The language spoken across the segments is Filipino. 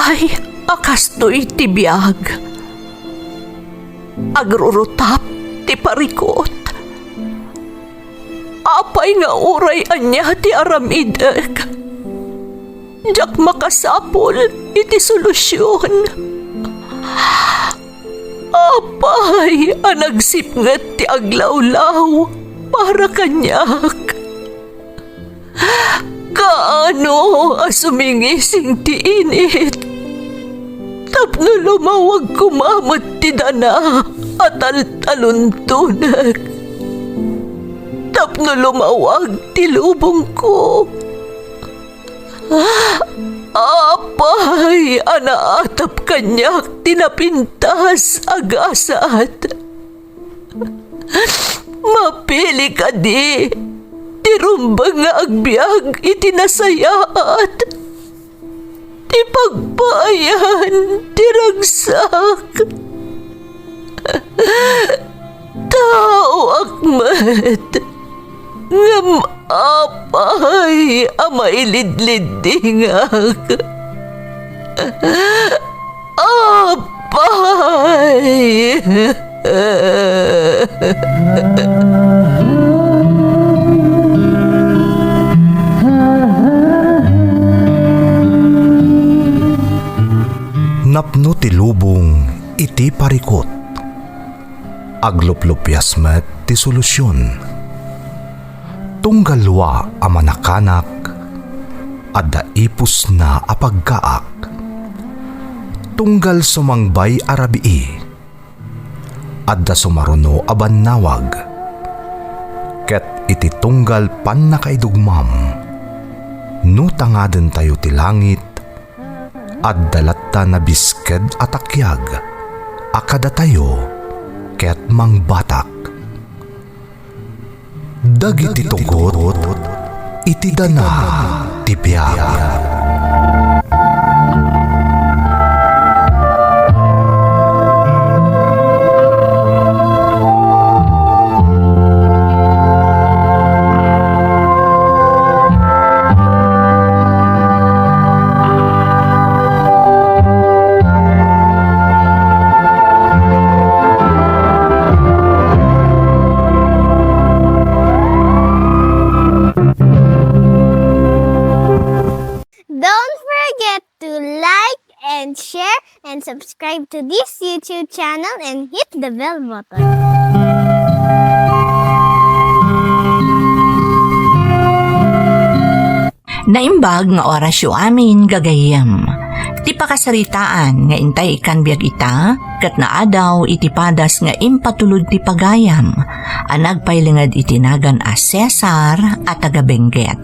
Apay, akastoy tibiyag. Agrurutap ti parikot. Apay nga uray anya ti aramidek. Jak makasapol iti solusyon. Apay, anagsipnget ti aglawlaw para kanyak. Kaano asumingising ti init? Tapno lumawag kumamot ti dana at taluntunak. Tapno lumawag ti lubong ko. Apay, anaatap kanyak tinapintas agasat. Mapili ka di, tirumbang nga agbyag itinasayaat. Ti pagbayan, tiragsak. Tao akmat, ngam apay, amailidlidingak. Apay. Napno ti lubong iti parikot. Agluplupyas met ti solusyon. Tunggalwa a manakanak, adda ipus na apagkaak. Tunggal sumangbay arabii, adda sumaruno a bannawag. Ket iti tunggal pan nakaidugmam, no tangaden tayo ti langit, adda latta na bisked atakyag, akada tayo ket mangbatak. Dagiti tugot, iti dana ti biag. And subscribe to this YouTube channel and hit the bell button. Naimbag nga orasyo amin gagayem. Ti pakasaritaan nga intay ikan biag ita, kat naadaw iti padas nga impatulod ti pagayam, anagpailingad itinagan a Cesar at tagabenggit.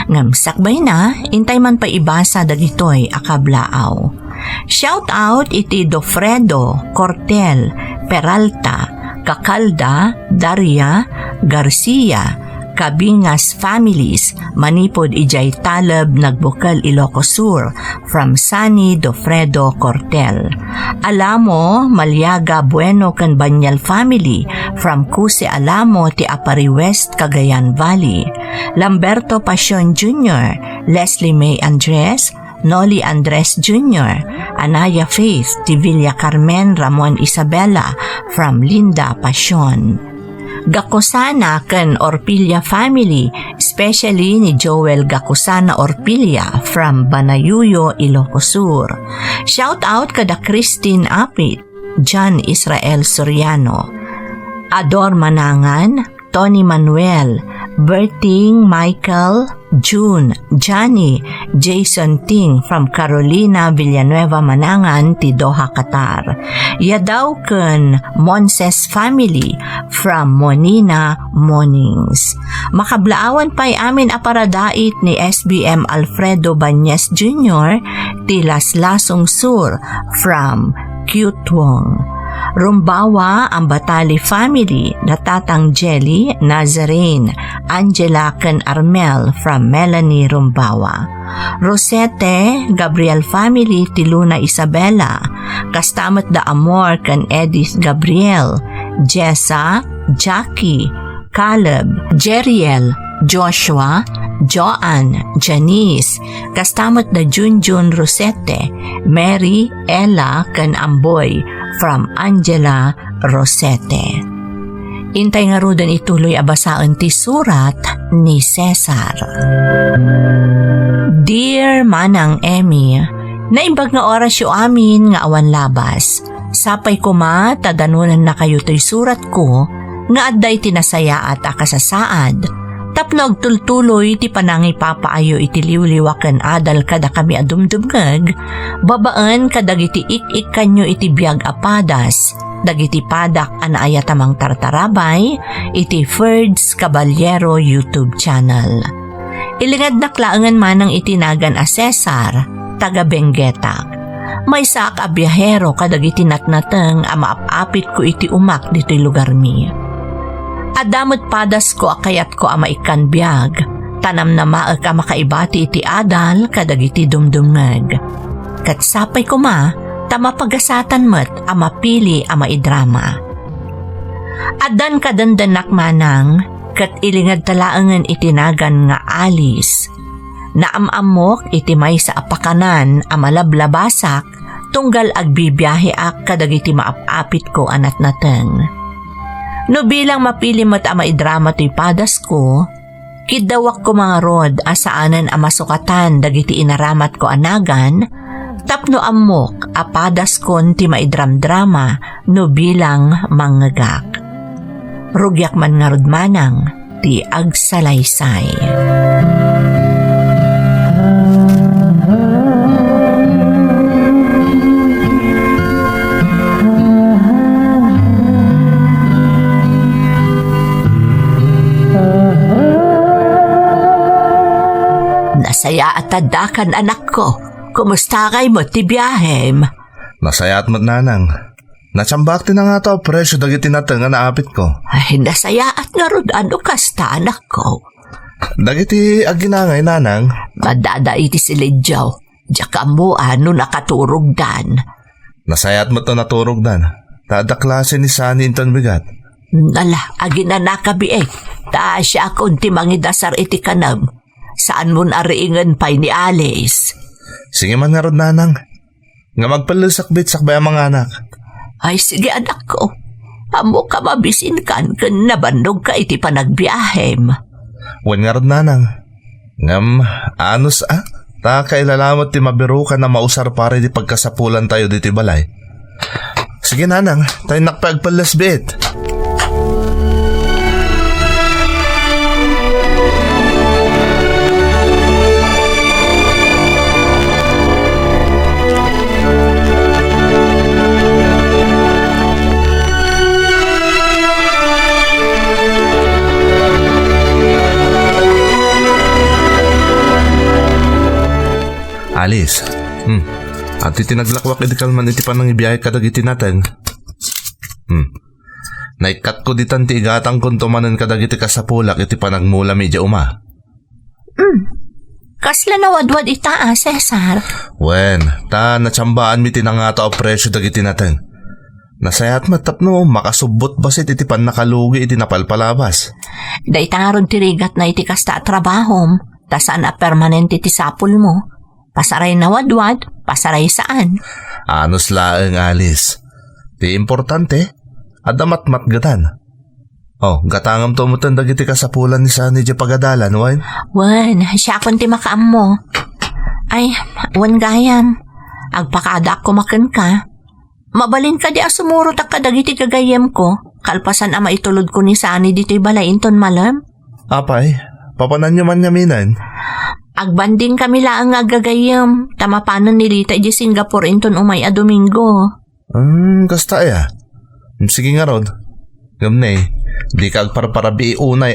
Ngamsakbay na, intay man pa ibasa dagitoy akablaaw. Shout out iti Dofredo, Cortel, Peralta, Cacalda, Daria, Garcia, Cabingas families, manipod ijay Talab nagbukal Ilocos Sur, from Sunny Dofredo Cortel. Alamo, Maliaga Bueno kan Banyal family, from Cuse Alamo ti Apari West, Cagayan Valley. Lamberto Pasion Jr., Leslie May Andres, Noli Andres Jr., Anaya Faith, ti Villa Carmen Ramon Isabela, from Linda Pasion. Gacosana kan Orpilla family, especially ni Joel Gacosana Orpilla from Banayuyo, Ilocos Sur. Shout out kada Christine Apit, John Israel Soriano, Ador Manangan, Tony Manuel, Berting Michael, June, Johnny, Jason Ting from Carolina Villanueva Manangan, ti Doha, Qatar. Yadaw ken Monses family from Monina Mornings. Makablaawan pa'y amin aparadait ni SBM Alfredo Banyes Jr. ti Laslasong Sur from Cutwong. Rumbawa ang Batali family, natatang Jelly, Nazarene, Angela ken Armel from Melanie Rumbawa. Rosette, Gabriel family, ti Luna Isabela, Kastamat da Amor ken Edith Gabriel, Jessa, Jackie, Caleb, Jeriel, Joshua, Joanne, Janice, kastamot na Junjun Rosete, Mary, Ella, kan Amboy, from Angela Rosete. Intay nga rudan ituloy abasaan ti surat ni Cesar. Dear Manang Emmy, naimbag nga oras yu amin nga awan labas. Sapay ko ma, tadanunan na kayo to'y surat ko, nga adday tinasaya at akasasaad. Tapno agtultuloy ti panangi papaayo iti liwliwaken adal kada kami adumdumngeg, babaan kadagiti ik-ik kanyo iti biag apadas, dagiti padak anaayatamang tartarabay, iti Ferds Caballero YouTube channel. Ilingad na klaangan manang itinagan a Cesar, taga Benguetac. May sak a biyahero kadagiti natnateng a maapapit ko iti umak dito'y lugar mi. Adamot padas ko akayat ko ama ikan biyag, tanam na maag ka makaibati iti adal kadagiti dumdumngeg. Katsapay ko ma, tama pagasatan met ama pili ama idrama. Adan kadandanak manang, kat ilingad talaangan itinagan nga alis. Naamamok iti may sa apakanan ama lablabasak, tunggal agbibiyahe ak kadagiti maapapit ko anat nateng. No bilang mapili mo't ama idrama to'y padas ko, kidawak ko mga rod asaanan ang masukatan dagiti inaramat ko anagan, tapno amok apadas kon ti maidram-drama no bilang manggagak. Rugyak man nga rod manang ti agsalaysay. Nasaya at tadakan anak ko. Kumusta kay mo ti biyahem? Nasaya at nanang. Natsambak ti na nga to presyo dagiti nateng nga naapit ko. Ay, nasaya at nga rod ano kasta anak ko. Dagiti aginangay nanang. Madada iti silidyaw. Diyak mo ano nakaturog dan. Nasaya at to naturog dan. Tada klase ni Sani inton bigat. Nala, aginanakabi Ta siya akong ti mangidasar iti kanam. Saan mo nariingan pa'y ni Alice? Sige man nga rod nanang. Nga magpalusakbit sakbay ang mga anak. Ay sige anak ko. Amo ka mabisin kan nabandog ka iti panagbiyahem. Wan nga rod nanang. Ngam, anos ta kailalamot ti mabiru ka na mausar pare di pagkasapulan tayo diti balay. Sige nanang, tayo nakpagpalasbit. Alice, at itinaglakwak iti kalman iti panang ibiyahe kadag iti natin. Naikat ko ditan ti igatang kung tumanan kadag iti kasapulak iti panagmula medya uma. Kasla nawadwad ita Cesar. Wen, ta natsambaan mi tinangata o presyo dag iti natin. Nasayat matapno, makasubot basit iti pan nakalugi iti napalpalabas. Daitaron tirigat na iti kasta trabahom, tasaan a permanente ti sapul mo. Pasaray na wadwad, pasaray saan? Anos laeng Alice. Ti importante, adamat matgatan. Oh, gatangam to mo tandag iti kasapulan ni Sani di pagadalan, wan? Wan, siya akong ti makaam mo. Ay, wan gayam. Agpakadak ko makan ka. Mabalin ka di asumuro tak kadag iti kagayam ko. Kalpasan ama itulod ko ni Sani dito'y balainton malam. Apay, papanan nyo man nyaminan. Agbanding kami laang agagayam. Tamapanan ni Rita di Singapore inton umay a Domingo. Kasta ya. Sige nga rod. Gamnay, di ka agparparabi unay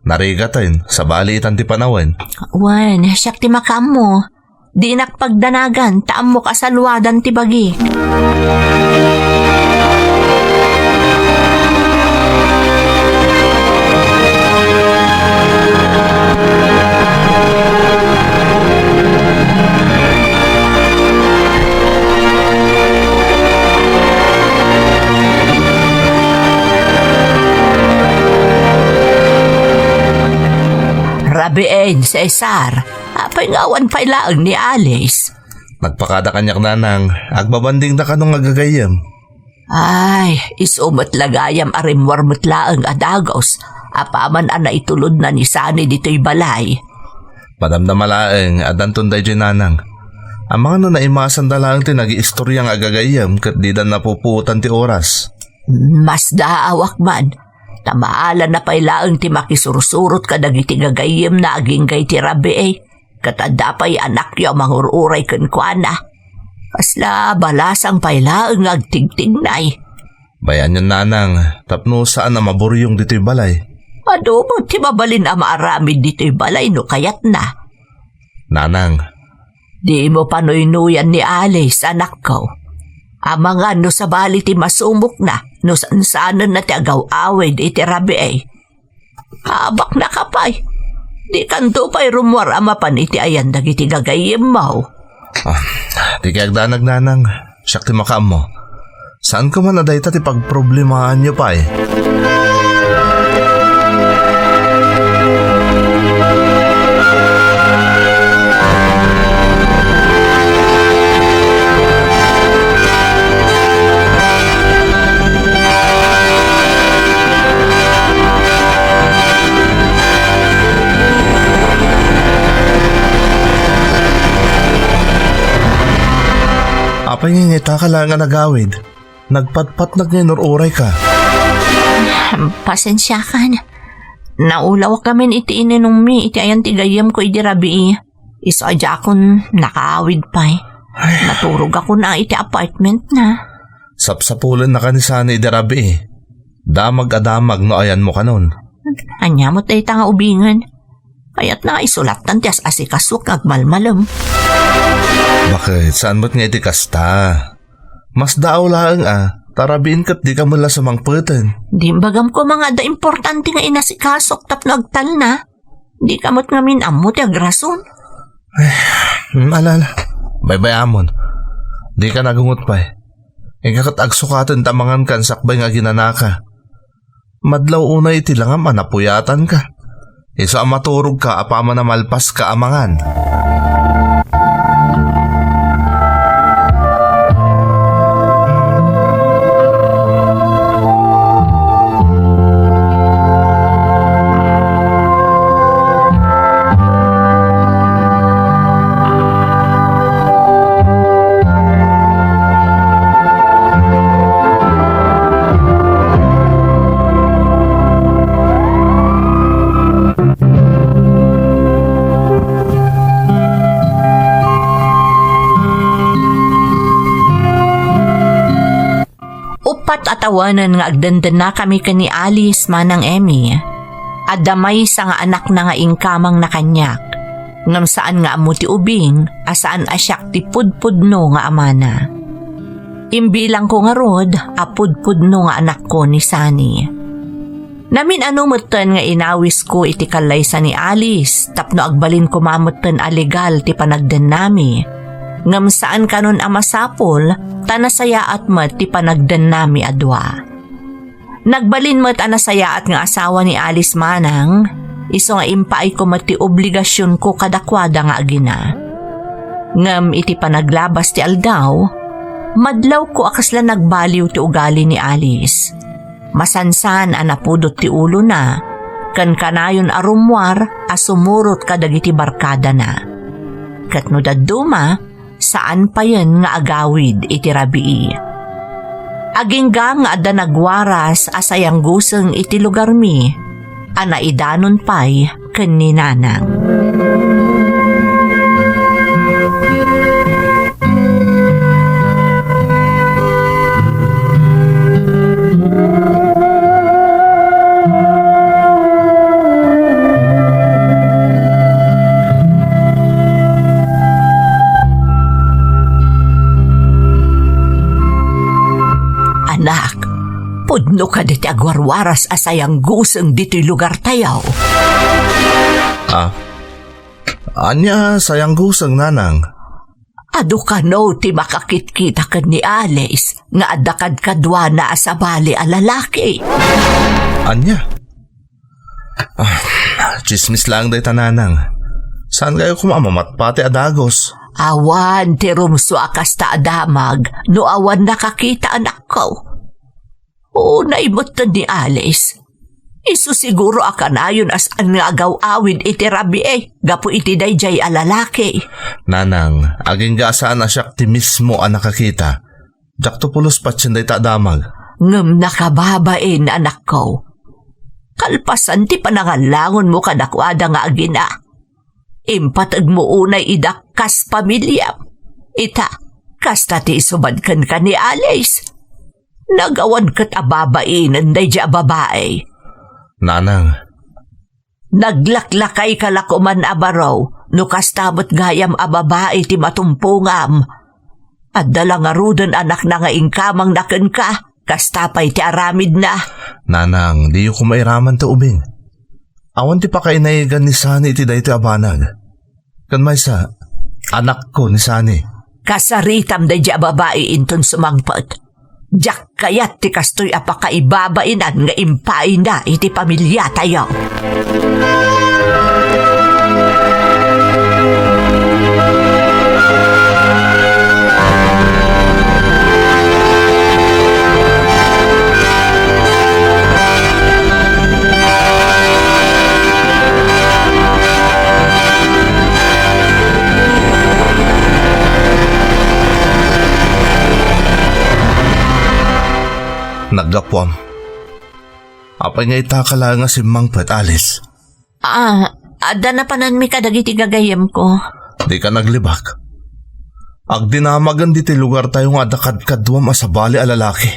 narigatan sa balitan ti panawen. Wan, siyak ti makam mo. Di nakpagdanagan, taam mo kasalwadan ti bagi. Rabiin, Cesar. Apay ngawan pa ilaang ni Alice. Nagpakada kanyak nanang, agbabanding na kanong agagayam. Ay, isumot lagayam arimwar mutlaang adagos. Apaman ana itulod na ni Sani dito'y balay. Padamdamalaeng adan tunday dyan nanang. Ang mga no naimasan dalaang tinag-iistoryang agagayam kat di dan napuputan ti oras. Mas daawak man. Tamaala na pailaang ti makisursurot ka dagiti gagayam na aginggay ti Rabi Katanda pa'y anak yaw mangururay kuana. Kasla balasang pailaang agtigtignay. Bayan yun nanang, tapno saan na maburyong dito'y balay. Ano mo ti mabalin ang maaramid dito'y balay no kayat na. Nanang, Di mo panuinuyan ni Alice, anak ko. Amang ano sa bali ti masumok na, no saan-saanan na ti agaw-awid iti Rabi Habak na kapay. Di kanto pa'y rumwar amapan iti ayan dagiti gagayim mo. di kaya agdanag nanang, siyak ti makaam mo. Saan ko man naday ti pagproblemahan nyo pa Apay ngingita ka lang nga nagawid. Nagpatpat na ngayon oray ka. Pasensya ka na. Naulaw kami iti ininumi iti ayan tigayam ko iti Rabi Iso adya akong nakaawid pa Naturog ako na iti apartment na. Sapsapulan na ka ni Sana idarabi Damag-adamag no ayan mo kanon. Anya mo tayo nga ubingan. Kaya't na isulatan tiyas asikasok agmalmalam. Bakit? Saan mo't nga iti kasta? Mas daaw lang tarabiin kat di ka mula sa mangputan. Di bagam ko mga da importante nga inasikasok tapno agtal na. Di kamot nga minamot agrason. Alala. Bye-bye amon. Di ka nagungot pa Ikakat agsukatan tamangan kan sakbay nga ginanaka. Madlaw unay iti lang manapuyatan ka. Iso ang maturog ka apama na malpas ka amangan. Atawanan nga agdandan na kami kani Alice manang Emmy. Adamay sa nga anak na nga ingkamang na kanyak. Ngam saan nga amuti ubing, asaan asyak ti pudpudno nga amana. Imbilang ko nga rod, apudpudno nga anak ko ni Sani. Namin anumutan nga inawis ko iti kalaysa ni Alice, tapno agbalin ko mamutan alegal ti panagdan nami. Ngam saan kanon amasapol, tanasaya at mat ti panagdan nami adwa. Nagbalin mat anasaya at nga asawa ni Alice manang, iso nga impaay ko mat ti obligasyon ko kadakwada nga agina. Ngam iti panaglabas ti aldaw, madlaw ko akasla nagbaliw ti ugali ni Alice. Masansan anapudot ti ulo na, kan kanayon arumwar asumurot kadagiti barkada na. Katno daduma, saan pa yan nga agawid iti Rabi Agingga nga ada nagwaras asayang guseng iti lugar mi, anaidanon pa'y kaninanang. Anak, pudno ka diti agwarwaras asayang guseng dito'y lugar tayaw. Anya sayang gusang nanang. Ado ka no ti makakit-kita ka ni Alice nga adakad kadwa na sa bali a lalaki. Anya? Chismis lang day tananang. Saan kayo kumamamat pati adagos? Awan ti rumswa kas ta adamag, no awan nakakita anak ko. Oo, naimot na ni Alice. Isu siguro akanayon as ang agaw-awid iti rabi gapu iti dayjay alalaki. Nanang, aging gasaan na siya ti mismo ang nakakita. Jak to pulos patsin day ta damag. Ngem nakababain anak ko. Kalpasan ti panangalangon mo kadakwada nga agina. Impatag mo unay idakkas pamilya. Ita, kasta ti isubadkan ka ni Alice. Nagawan kat ababainan day dya babae. Nanang, Naglaklakay kalakuman abaraw, no kastamot gayam ababae ti matumpungam. At dalang arudan anak na nga ingkamang naken ka, kastapay ti aramid na. nanang, di ko mairaman to ubing. Awan ti pa kainayigan ni Sani iti day ti abanag. Kan may sa, anak ko ni Sani. Kasaritam da dya babae inton sumangpot. Diyak kayat ti kastoy apakaibabainan nga impain na iti pamilya tayo. Naggapwam. Apay nga itakala nga si Mang Pet Alice. Ada na panan mi kadagiti gagayem ko. Di ka naglibak. Agdinamagan di ti lugar tayo nga dakad-kadwam asabali a lalaki.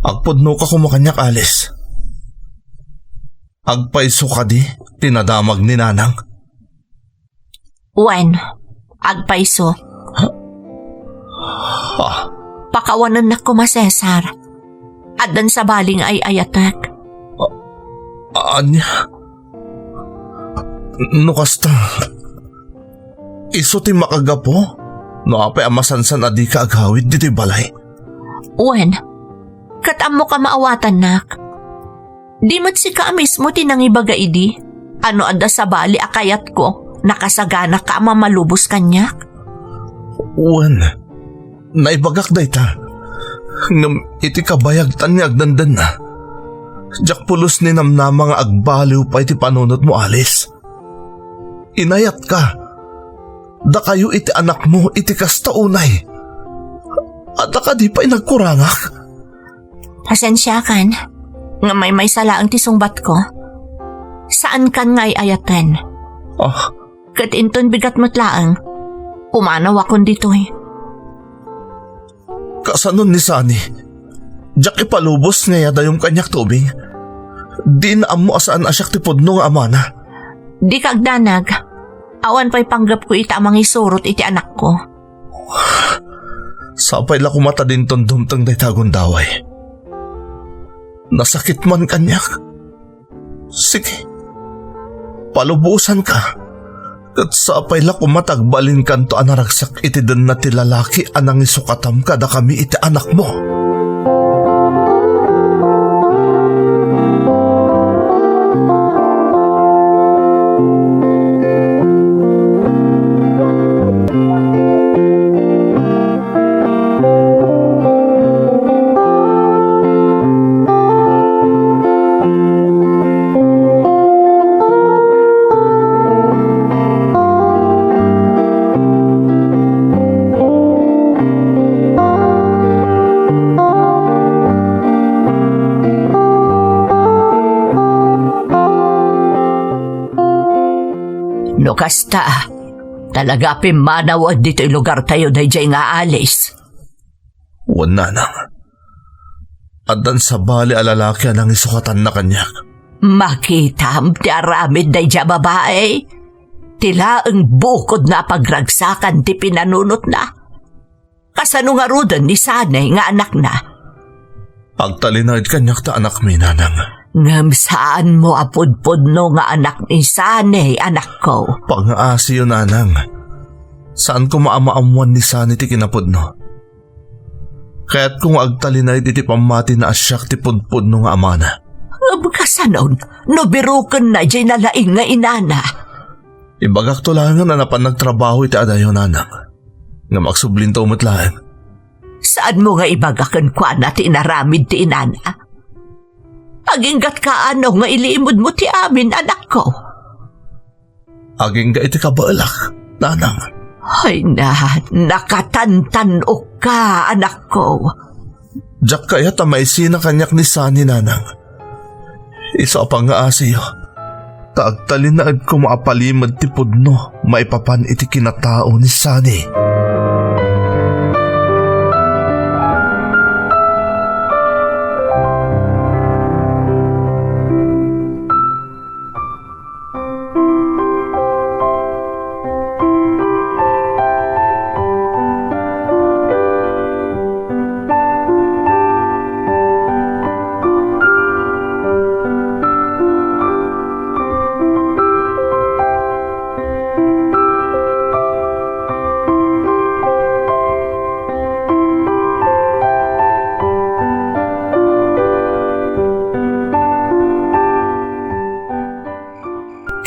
Agpudno ka kumakanyak Alice. Agpaiso ka di, tinadamag ni Nanang. Wen, agpaiso. Pakawanan na ko masesar. Adan sa baling ay ayatek. Anya? No kasta. Iso ti makagapo? No apay amasansan adi ka agawid diti balay. Wen, katam mo ka maawatan nak. Di mo't si ka mismo tinangibaga idi. Ano ada sa bali akayat ko, nakasagana ka mamalubos kanyak. Uwan, naibagak day ta. Ngam iti kabayag tanyag dandan na. Jak pulos ni namnama nga agbaliw pa iti panunod mo Alice. Inayat ka. Da kayo iti anak mo iti kasta unay. At ka di pa inagkurangak. Pasensya kan, nga may sala ang tisungbat ko. Saan kan nga'y ayaten? Kat inton bigat mo't laang, umanaw akong dito'y. Kasanon ni Sani, jak ipalubos niya dayong kanyak tubing. Di na amo asaan asyak tipodno nga amana. Di kagdanag, awan pa'y panggap ko ita amang isurot iti anak ko. Sapay la kumata din ton dumtang day tagon daway. Nasakit man kanyak. Sige, palubusan ka. Kat sapay la kumatagbalin kanto anaragsak iti den na ti lalaki anang isukatam kada kami iti anak mo. No kasta, talaga pimanawad dito'y lugar tayo na dyan nga Alice. Wan nanang. Adan sa bali alalaki anang isukatan na kanyak. Makita ti aramid na dyan babae. Tila ang bukod na pagragsakan ti pinanunot na. Kasano nga rudan ni Sanay nga anak na. Pagtalinad kanyak ta anak mi nanang. Ngam saan mo apudpud no nga anak ni Sanay anak ko. Pangaasi yun nanang. Saan ko maamaamuan ni Sani ti kinapudno? Kaya't kung agtalinay iti pamati na asyak ti pudpud no nga amana. Kasanon, no birukan na dyan nalaing nga inana. Ibagak to lang na napan nagtrabaho iti adayo nanang. Nga maksubling to umutlaan. Saan mo nga ibagakan kwa na tinaramid ti inana? Aginggat ka ano nga iliimod mo ti amin, anak ko. Aging ga iti kabalak, nanang. Ay nakatantanok ka, anak ko. Diyak kaya tamaisi na kanyak ni Sani, nanang. Isa pa nga asiyo. Taagtalin na ag kumaapalimad ti pudno, maipapan iti kinatao ni Sani.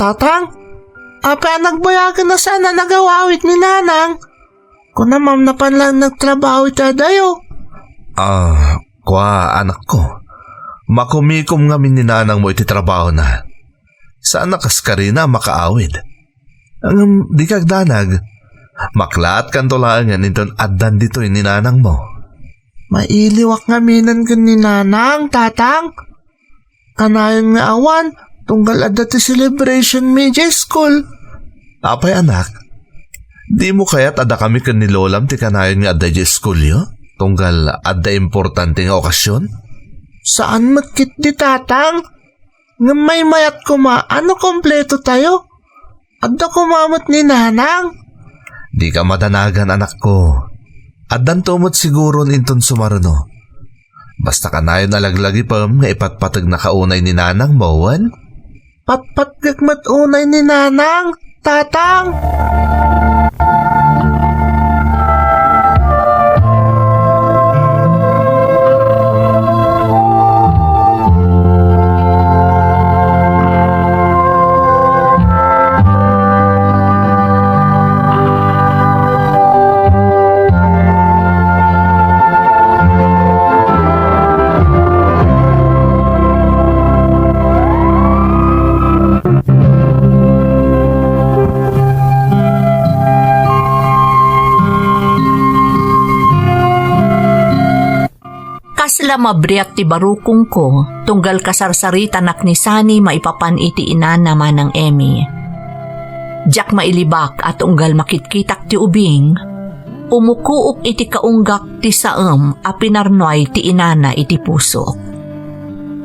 Tatang, apa nagbayagan na sana nagawawit ni nanang? Kung na ma'am na panlang nagtrabaho ita dayo. Kwa anak ko. Makumikom nga min ni nanang mo iti trabaho na. Sana kaskarina makaawid. Ang di kagdanag, maklaat kan tulangan iton addan dito ni nanang mo. Mailiwak nga minan ka ni nanang, tatang. Kanayon nga awan, tunggal adda ti celebration media school. Apay anak, di mo kaya't adda kami kan ni lolam ti kanayon nga adda di school yo? Tunggal adda importante nga okasyon? Saan magkit di tatang? Nga may mayat kuma, ano kompleto tayo? Adda kumamot ni nanang. Di ka madanagan anak ko. Addan tumot siguro inton sumaruno. Basta kanayon nalaglagi pa nga ipatpatag na kaunay ni nanang mawan? Patpat gagmat unay ni nanang, tatang. Kasla mabriat ti barukong ko, tunggal kasarsarita nak ni Sani maipapan iti inana manang Emmy. Diyak mailibak at unggal makitkitak ti ubing, umukuok iti kaunggak ti saem a pinarnoy ti inana iti puso.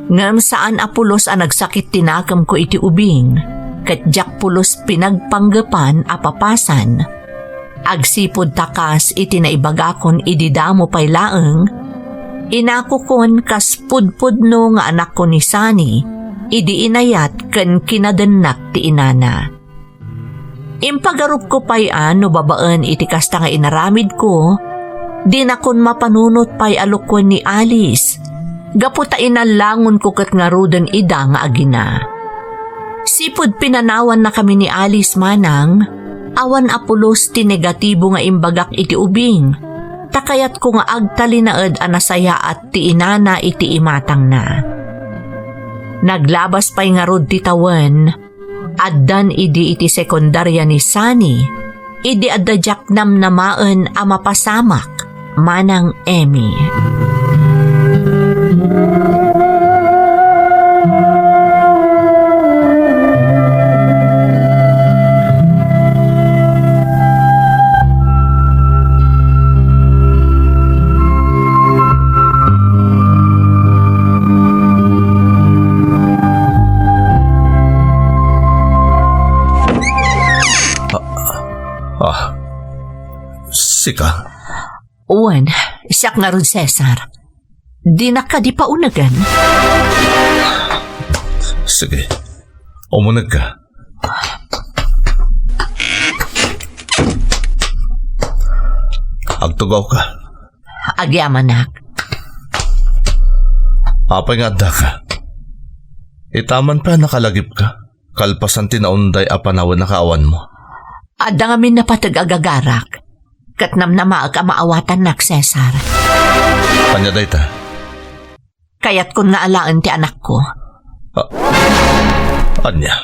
Ngem saan apulos a nagsakit tinakam ko iti ubing, ket diyak pulos pinagpanggapan a papasan. Agsipod takas iti naibagakon ididamo pay laeng, inakukon kas pudpudno nga anak ko ni Sani, idi inayat ken kinadenak ti inana. Impagarup ko payan no babaan iti kasta nga inaramid ko, di na kon mapanunot pay alukon ni Alice, gaputa inalangon ko kat nga rudan ida nga agina. Sipod pinanawan na kami ni Alice manang, awan apulos ti negatibo nga imbagak iti ubing, takayat ko nga agtalinaed anasaya at ti inana iti imatang na. Naglabas pa'y nga rod ti tawan, addan idi iti sekundarya ni Sani, idi addadyak namnamaan a mapasamak, manang Emmy. Sika. Uwan, siyak nga ron Cesar. Di na ka di pa unagan. Sige, umunag ka. Agtugaw ka. Agyaman nak. Apay nga adda ka. Itaman pa nakalagip ka. Kalpasan tinaunday a panahon na kaawan mo. Adda ngamin na patag-agagarak. Katnam na maaga maawatan nak, Cesar. Kanya day ta. Kaya't kung naalaan ti anak ko. Anya.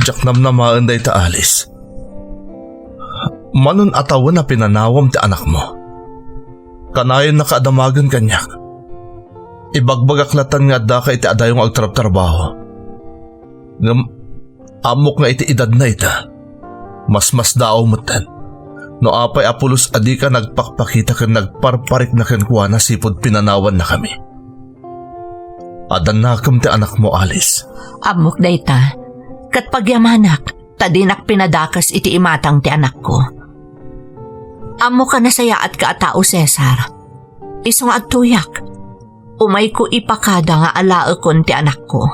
Diyak namnamaan day ta, Alice. Manon atawan na pinanawam ti anak mo. Kanayon na kaadamagan kanyak. Ibagbagaklatan nga da ka iti adayong agtrab-trabaho. Ngam, amok nga iti edad na ita. Mas daaw mutan. No apay apulos adi ka nagpakpakita kan nagparparik na kan na sipod pinanawan na kami. Adan na kam ti anak mo, Alice. Amok dayta. Kat pagyamanak, tadinak pinadakas iti imatang ti anak ko. Amo ka nasaya at kaatao, Cesar. Isong agtuyak. Umay ko ipakada nga alaakon ti anak ko.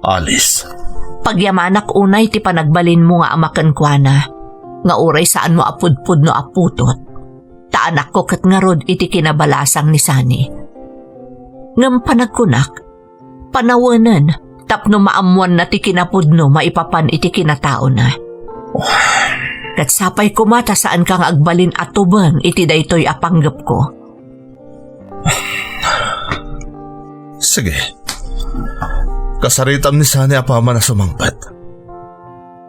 Alice. Pagyamanak unay ti panagbalin mo nga amakan kwa na. Nga uray saan mo apudpud no aputot. Ta anak ko kat nga rod iti kinabalasang ni Sani. Ngam panagkunak, panawanan, tapno maamuan na ti kinapudno maipapan iti kinatao na. Kat sapay kumata saan kang agbalin atubang iti daytoy apanggap ko. Sige. Kasaritam ni Sani apama na sumangpat.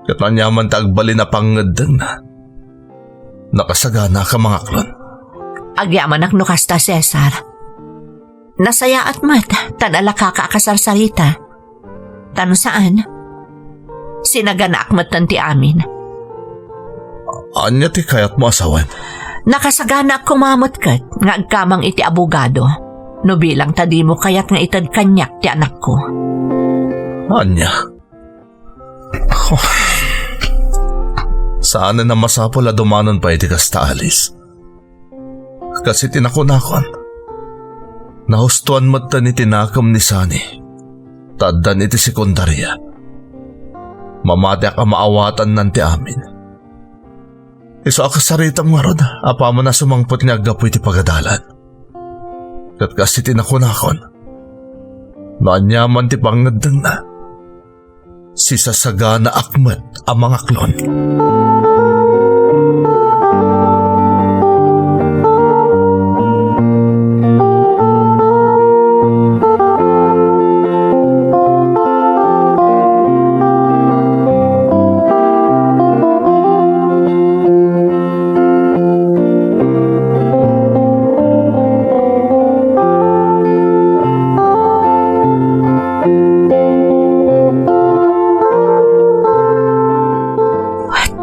Kat nanyaman taagbalin na pangadang na. Nakasagana ka mga klon. Agyaman ak no kasta, Cesar. Nasaya at mat, tanala kakakasarsarita. Tano saan? Sinagana akmat ti amin. Anya ti kayat mo asawan? Nakasagana ak kumamot kat, nga agkamang iti abogado. No bilang tadi mo kayat nga itad kanyak ti anak ko. Anya? Saan na masapol a dumanon pa iti kasta, Alice? Kasi tinakon-akon. Nahustuan mo't ni tinakam ni Sani. Taddan iti sekundarya. Mamati ka maawatan nanti amin. Iso akasaritam nga rod, apa mo na sumangpot nga agapoy ti pagadalan. Kat kasi tinakon-akon. Naanyaman ti pangadang na. Si Sasagana Akmat ang mga klon.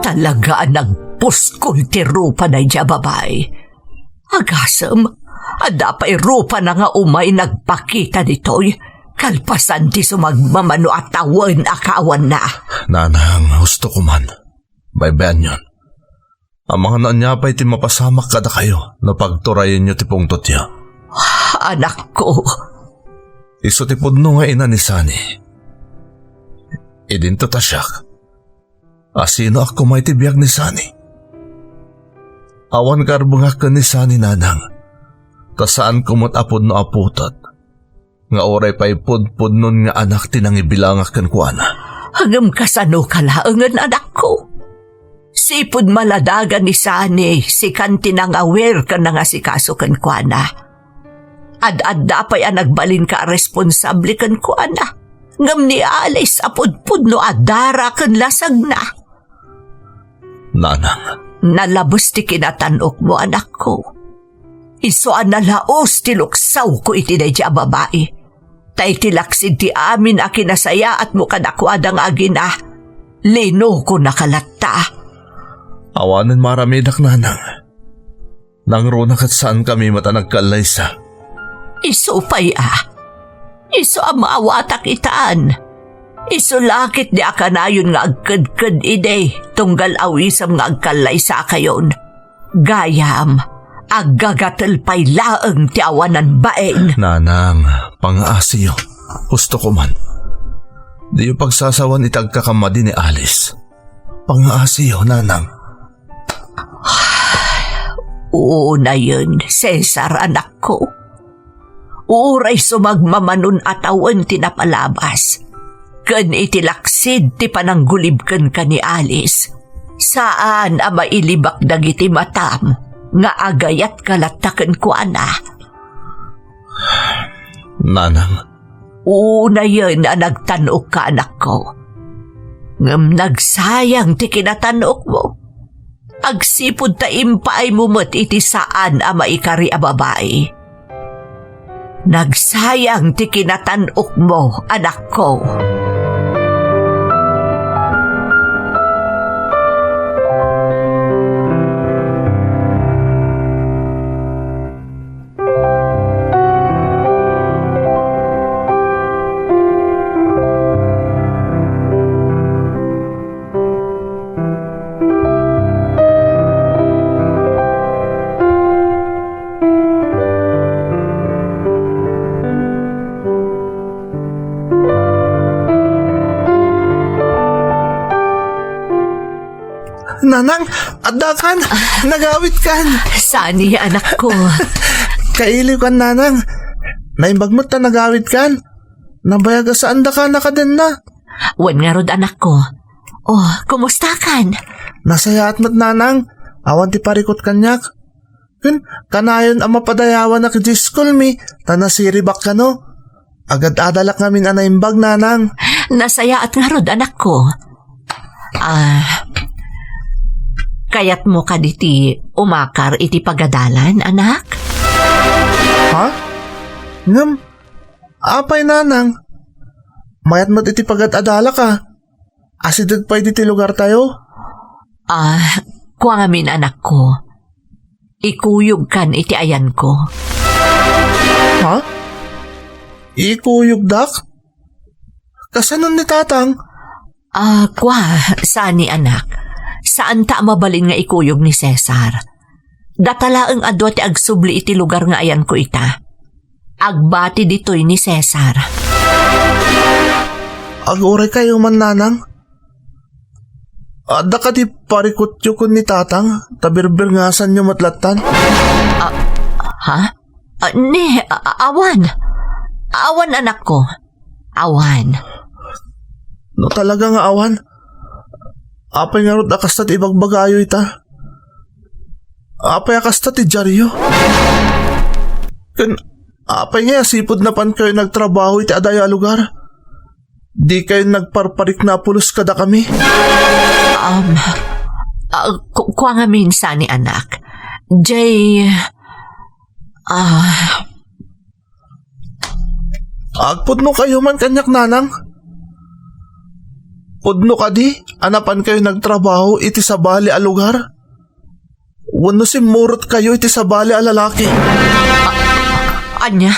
Talaga nagpuskol ti rupa na iya babay. Agasam, ada pa'y rupa na nga umay nagpakita dito'y kalpasan ti sumagmamano at tawan akawan na. Nanang, gusto ko man. Baybayan yun. Ang mga naanya pa'y ti mapasamak kada kayo na pagturayan nyo ti pungtot ya. Anak ko. Iso ti pudno nga ina ni Sani. Idinto ta siyak. Asino ako may tibiyag ni Sani? Awan karbungak ka ni Sani, nanang. Kasaan kumot apod no aputot. Nga oray pa'y pudpud nun nga anak tinang ibilangak kan kuana. Hangam kasano kalaangan anak ko. Sipud maladagan ni Sani, si kanti nang aware ka na nga si kaso kan kuana. Ad-ad pa'y nagbalin ka responsable kan kuana. Ngam ni Alice apudpud no adara kan lasag na. Nanang. Nalabos ti kinatanok mo, anak ko. Iso nalaos ti luksaw ko iti na dya babae. Tay tilaksid ti amin a kinasaya at mo kanakuadang agina. Lino ko nakalatta. Awanan maramidak, nanang. Nangrunak at saan kami mata nagkalaysa. Iso pa'y Iso ang maawatak itaan. Isulakit di akanayon nga agkad-kad ide, tunggal awisam nga agkalay sa kayon. Gayam, agagatal pa'y laang ti awanan baeng. Nanang, pang-aasiyo. Gusto ko man. Di yung pagsasawan itagkakamadi ni Alice. Pang-aasiyo, nanang. Oo na yun, Cesar, anak ko. Uray sumagmamanon atawan ti napalabas. Kan itilaksid ti pananggulibken ka ni Alice. Saan a mailibak dagiti matam nga agayat kalataken ko ana. Nanang, Una yun na nagtanok ka, anak ko. Ngam nagsayang ti kinatanok mo. Agsipod ta impaay mo mo't iti saan a maikari a babae. Nagsayang ti kinatanok mo, anak ko. Nanang, adakan, nagawit kan. Sani, anak ko. Kailiw kan, nanang. Naimbag mo't ta nagawit kan. Nabayaga saan da ka nakaden na. Wan nga rod, anak ko. Oh, kumusta kan? Nasayaat mo't, nanang. Awan ti parikot kanyak. Kun, kanayon ang mapadayawan na kiji school mi. Tanasiribak ka no. Agad adalak namin anaimbag, nanang. Nasayaat nga rod, anak ko. Kayat mo ka diti umakar iti pagadalan, anak? Ha? Ngam, apay, nanang. Mayat mo't iti pagad-adala ka. Asidad pa iti lugar tayo. Kuangamin, anak ko. Ikuyog kan iti ayan ko. Ha? Ikuyog, dak? Kasanon ni tatang? Sani, anak. Saan ta mabalin nga ikuyog ni Cesar? Datalaang adwa ti agsubli iti lugar nga ayan ko ita. Agbati ditoy ni Cesar. Aguray kayo man, nanang. Adda ka di parikot yun ni tatang. Tabirbir ngasan nyo matlatan. Ha? Awan. Awan, anak ko. Awan. No talaga nga awan. Apay nga rod akasta ti ibagbagayo ita. Apay akasta ti dyaryo. Apay nga sipod na pan kayo nagtrabaho iti adaya lugar. Di kayo nagparparik na pulos kada kami. Kuha nga minsan ni anak. Jay... Agpudno kayo man kanyak, nanang. Pudno ka di, anapan kayo nagtrabaho iti sabali a lugar. Wano simurot kayo iti sabali a lalaki. Anya,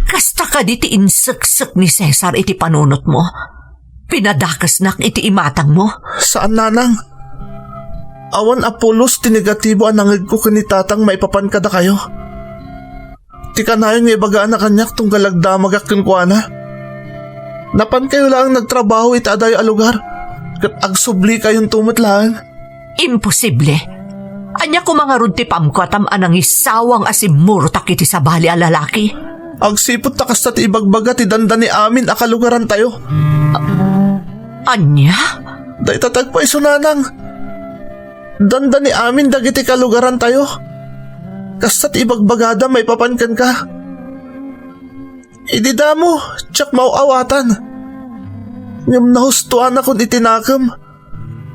kasta ka di ti insaksik ni Cesar iti panunot mo. Pinadakas nak iti imatang mo. Saan, nanang? Awan apulos ti negatibo anangig ko kanitatang maipapan kada kayo. Ti kanayon nga ibagaan na kanyak tong galagdamagak kuana. Napan kayo lang nagtrabaho iti adayo a lugar. Kat agsubli kayong tumot lang. Imposible. Anya ko mga rudti pamkwatam anang isawang asimurtak iti sabali a lalaki. Agsipot takas ta ti ibagbaga ti dandani amin akalugaran tayo. Anya? Day tatagpay sunanang. Dandani amin dagiti kalugaran tayo. Kastat ibagbagada may papankan ka. Idida mo, tsak mauawatan. Ngam nahustuan akong itinakam.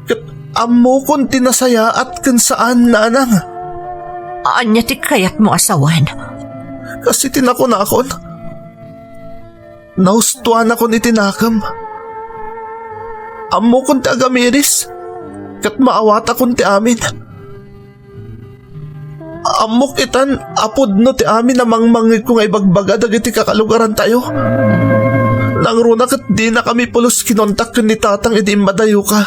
Kat amo kong tinasaya at kan saan, nanang. Anya ti kayat mo asawan? Kasi tinako na akon. Nahustuan akong itinakam. Amo kong ti agamiris. Kat maawat akong ti amin. Amok itan, apod no ti amin na mangmangig ko nga ibagbaga dagiti kakalugaran tayo. Nangruna kat di na kami pulos kinontak ni tatang edi madayo ka.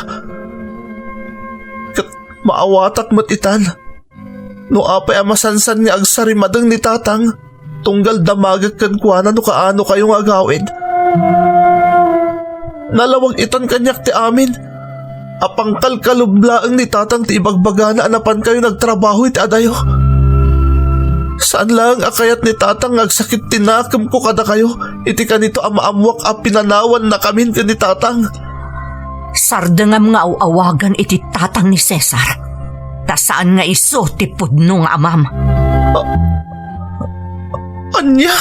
Kat maawatak mo't itan. No apay amasansan nga agsarimadang ni tatang, tunggal damagag kan kuana no kaano kayong agawid. Nalawag itan kanyak ti amin. Apangkal kalublaang ni tatang ti ibagbaga na anapan kayo nagtrabaho iti adayo. Nangruna kat di na kami pulos kinontak ni tatang edi madayo ka. Kat maawatak mo't itan. No apay amasansan nga agsarimadang ni tatang, tunggal damagag kan kuana no kaano kayong agawid. Nalawag itan kanyak ti amin. Apangkal kalublaang ni tatang ti ibagbaga na anapan kayo nagtrabaho iti adayo. Saan lang akayat ni tatang agsakit tinakam ko kada kayo. Iti kanito amaamwak a pinanawan na kamin ka ni tatang. Sardangam nga awagan iti tatang ni Cesar. Tasaan nga iso ti pudno nga amam. Anya?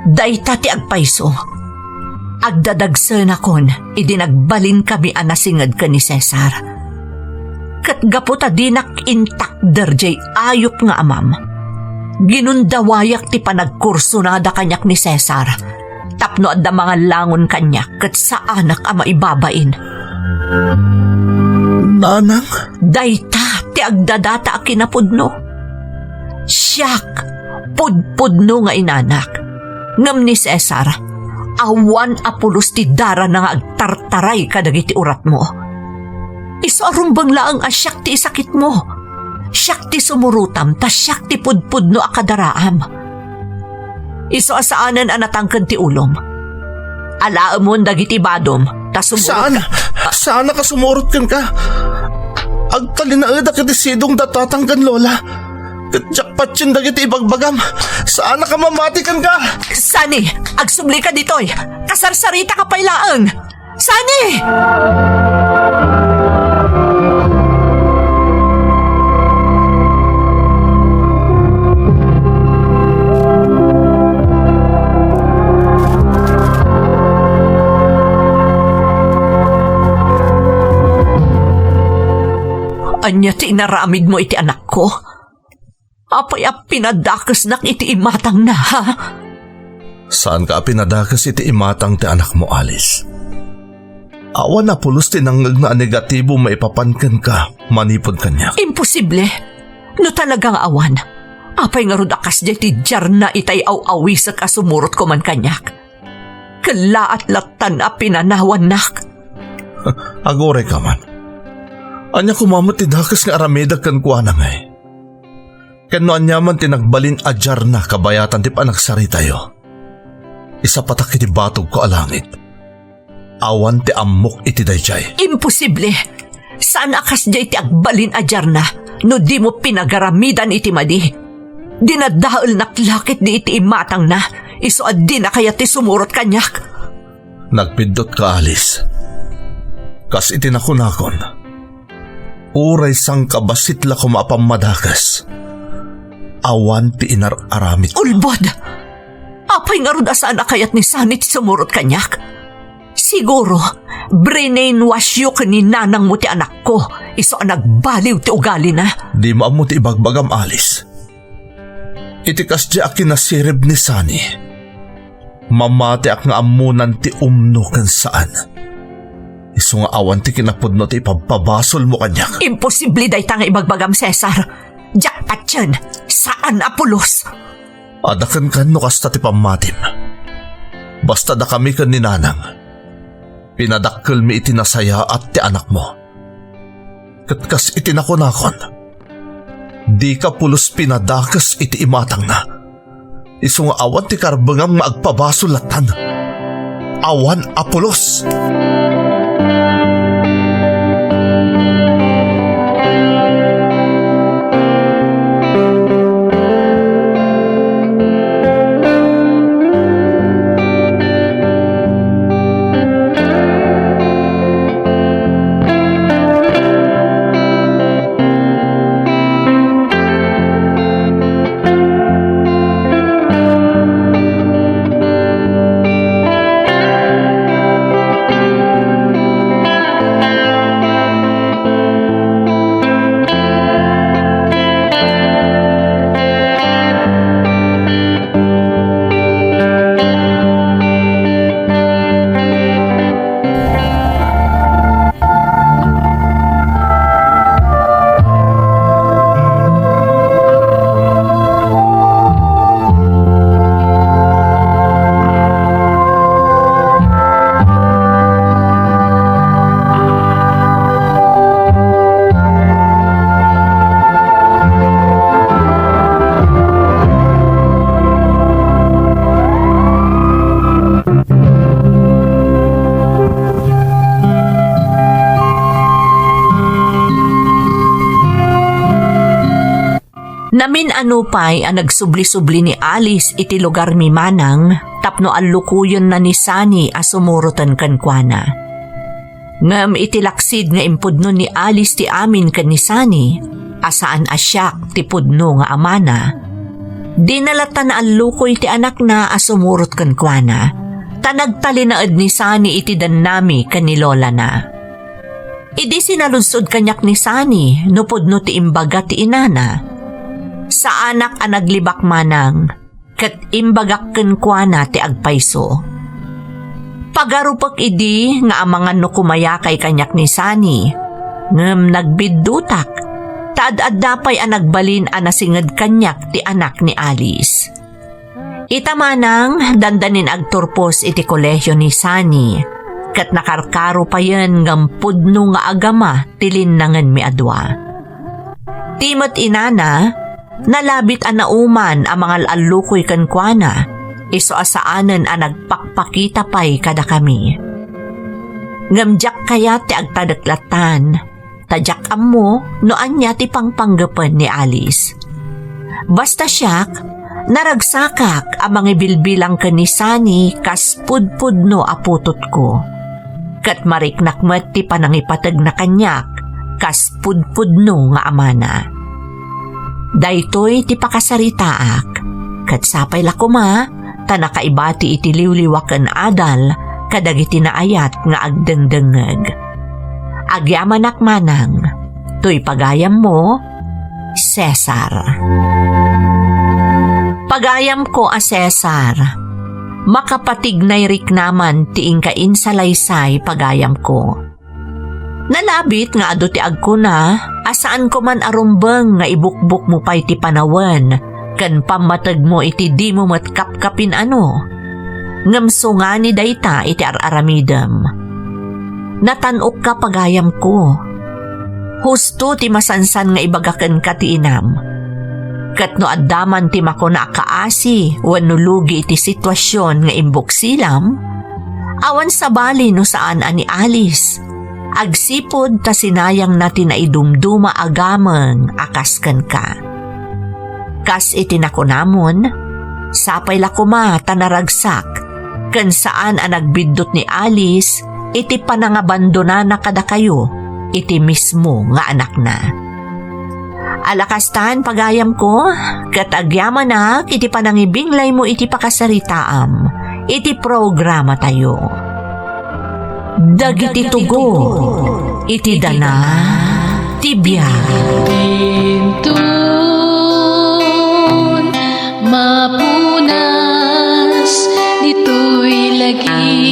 Dayta ti agpaiso. Agdadagsan akon, idinagbalin kami anasingad ka ni Cesar. Kat gaputa dinak intak derjay ayop nga amam. Ginundawayak ti panagkurso na da kanyak ni Cesar. Tapno at da mga langon kanyak kat sa anak ama ibabain. Nanang? Dayta ti agdadata a kinapudno. Siyak, pudpudno nga inanak. Ngam ni Cesar, awan apulos ti dara na nga agtartaray kadagiti urat mo. Iso arumbang laang asyak ti isakit mo. Siyak ti sumurutam, ta siyak ti pudpudno akadaraam. Iso asaanan anatangkad ti ulom. Alaamon dagiti badom, ta sumurot Saan? Saan ka sumurot kan ka? Agtalinaed ka ti sidong datatanggan lola. Katjakpat yun dagiti ibagbagam. Saan ka mamatikan ka? Sani, agsubli ka ditoy. Kasarsarita ka pailaang. Sani! Anya ti inaramid mo iti anak ko. Apay pinadakas nak iti imatang na, ha? Saan ka pinadakas iti imatang ti anak mo, Alice? Awan na pulos tinangag na negatibo maipapankan ka, manipod kanya. Imposible. No talagang awan. Apay nga rod akas di ti jar na itay aw-awi sa kasumurot ko man kanyak. Kala at latan a pinanawan nak. Agore ka man. Anya kumamot ti dakas nga arameda kan kuana ngay. Kano anya man tinagbalin ajar na kabayatan ti panagsarita yo. Isa patak iti batog ko alangit. Awan ti amok iti dayjay. Imposible. Saan akas di iti agbalin ajar na no di mo pinagaramidan iti madi. Dinadaol naklakit di iti imatang na. Iso ad di na kaya ti sumurot kanyak. Nagpindot ka, Alice. Kas iti nakunakon. Uray sang kabasit la kumapamadakas. Awan ti inararamit. Ulbod! Apay nga rod asaan akayat ni Sanit sumurot kanyak. Siguro, brainwash yo ni nanang mo ti anak ko. Iso ang nagbaliw ti ugali na. Di maamo ti ibagbagam, Alice. Itikas di akin nasirib ni Sani. Mamati ak nga amunan ti umno kan saan. Iso nga awan ti kinapudno ti ipababasol mo kanyak. Imposible day tanga ibagbagam, Cesar. Jackpot yan. Saan apulos? Adakan kan no kasta ti pamatim. Basta da kami kan ni nanang. Pinadakkel mi iti nasaya at ti anak mo. Katkas iti nakunakon. Di ka pulos pinadakas iti imatang na. Iso nga awan ti karbangam nga agpabasulatan. Awan apulos. Namin anupay ang nagsubli-subli ni Alice iti lugar mi manang tapno allukuyon na ni Sani a sumurutan kankwana. Ngam itilaksid nga impudno ni Alice ti amin kan ni Sani asaan asyak ti pudno nga amana. Dinalatan na allukoy ti anak na a sumurot kankwana. Tanagtalinaad ni Sani iti danami kan ni Lola na. Idi sinalunsod kanyak ni Sani no pudno ti imbaga ti inana. Sa anak ang naglibak manang, kat imbagak kenkwana ti agpayso. Pagarupak idi nga amangan no kumayakay kanyak ni Sani, ngem nagbiddutak, taad-ad dapay ang nagbalin ang nasingad kanyak ti anak ni Alice. Ita manang dandanin agturpos iti kolehyo ni Sani, kat nakarkaro pa yan ngam pudno nga agama tilinnangan mi adwa. Timot inana, nalabit ang nauman ang mga allukoy kankwana, iso asaanan ang nagpakpakita pa'y kada kami. Ngamjak kaya ti agtadaklatan, tadyak amo no anya ti pangpanggapan ni Alice. Basta siyak, naragsakak ang mga bilbilang kanisani kas pudpudno aputot ko. Kat mariknakmat ti panangipatag na kanyak kas pudpudno nga amana. Daytoy ti pakasaritaak, kat sapay lakuma, tanakaibati iti liwliwakan adal, kadagiti naayat nga agdengdengeg. Agyamanak manang, to'y pagayam mo, Cesar. Pagayam ko a Cesar, makapatignay riknaman tiing kainsalaysay pagayam ko. Nalabit nga ado ti agko na, asaan ko man arumbeng nga ibukbuk mo pa'y ti panawan, kan pamatag mo iti di mo matkapkapin ano. Ngamso nga ni dayta iti araramidam. Natanok ka pagayam ko. Husto ti masansan nga ibagakan ka ti inam. Kat no addaman ti mako na akaasi, wano lugi iti sitwasyon nga imbok silam, awan sa bali no saan ani Alice. Agsipod ta sinayang natin na idumduma agamang akaskan ka. Kas itinakunamon, sapay lakuma tanaragsak, kan saan ang nagbidot ni Alice, iti panangabandona na kada kayo, iti mismo nga anak na. Alakastan pagayam ko, katagyaman na, iti panangibinglay mo iti pakasaritaam, iti programa tayo. Dagiti tugo, iti dana, tibiyag. Bintun, mapunas, dito'y lagi.